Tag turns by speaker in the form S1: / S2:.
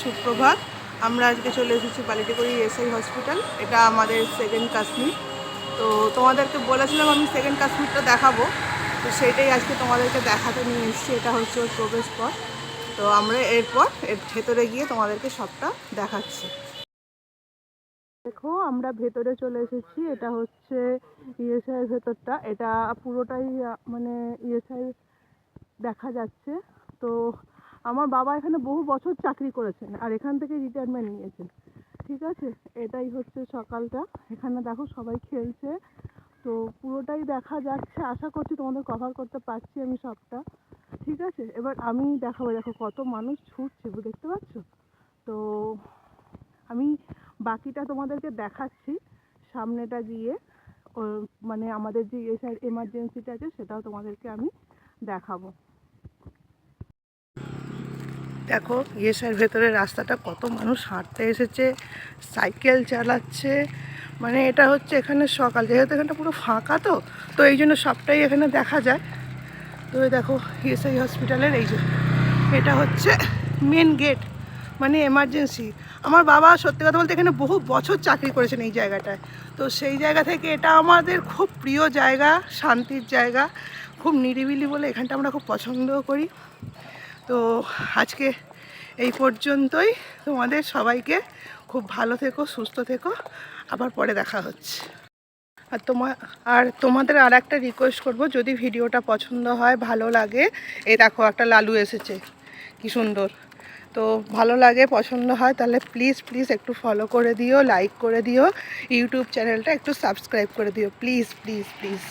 S1: সুপ্রভাত। আমরা আজকে চলে এসেছি বালিটিকুড়ি এসআই হসপিটাল। এটা আমাদের সেকেন্ড কাশ্মীর। তো তোমাদেরকে বলেছিলাম আমি সেকেন্ড কাশ্মীরটা দেখাবো, তো সেটাই আজকে তোমাদেরকে দেখাতে নিয়ে এসেছি। এটা হচ্ছে ওর প্রবেশ পথ। তো আমরা এরপর এর ভেতরে গিয়ে তোমাদেরকে সবটা দেখাচ্ছি। দেখো আমরা ভেতরে চলে এসেছি। এটা হচ্ছে ইএসআইয়ের ভেতরটা। এটা পুরোটাই মানে ইএসআই দেখা যাচ্ছে। তো আমার বাবা এখানে বহু বছর চাকরি করেছেন আর এখান থেকে রিটায়ারমেন্ট নিয়েছেন। ঠিক আছে, এটাই হচ্ছে সকালটা। এখানে দেখো সবাই খেলছে, তো পুরোটাই দেখা যাচ্ছে। আশা করছি তোমাদের কভার করতে পারছি আমি সবটা। ঠিক আছে, এবার আমি দেখাবো। দেখো কত মানুষ ছুটছে, দেখতে পাচ্ছ? তো আমি বাকিটা তোমাদেরকে দেখাচ্ছি সামনেটা গিয়ে। মানে আমাদের যে এমার্জেন্সিটা আছে সেটাও তোমাদেরকে আমি দেখাবো। দেখো ইয়েসার ভেতরে রাস্তাটা, কত মানুষ হাঁটতে এসেছে, সাইকেল চালাচ্ছে। মানে এটা হচ্ছে এখানে সকাল, যেহেতু এখানটা পুরো ফাঁকা, তো এই জন্য সবটাই এখানে দেখা যায়। তো দেখো ইয়েসাই হসপিটালের এই যে এটা হচ্ছে মেন গেট, মানে এমার্জেন্সি। আমার বাবা সত্যি কথা বলতে এখানে বহু বছর চাকরি করেছেন এই জায়গাটায়। তো সেই জায়গা থেকে এটা আমাদের খুব প্রিয় জায়গা, শান্তির জায়গা, খুব নিরিবিলি বলে এখানটা আমরা খুব পছন্দও করি। তো আজকে এই পর্যন্তই। তোমাদের সবাইকে খুব ভালো থেকো, সুস্থ থেকো, আবার পরে দেখা হচ্ছে। আর তোমাদের আর একটা রিকোয়েস্ট করব, যদি ভিডিওটা পছন্দ হয়, ভালো লাগে, এই দেখো একটা লালু এসেছে, কি সুন্দর। তো ভালো লাগে, পছন্দ হয়, তাহলে প্লিজ প্লিজ একটু ফলো করে দিও, লাইক করে দিও, ইউটিউব চ্যানেলটা একটু সাবস্ক্রাইব করে দিও, প্লিজ প্লিজ প্লিজ।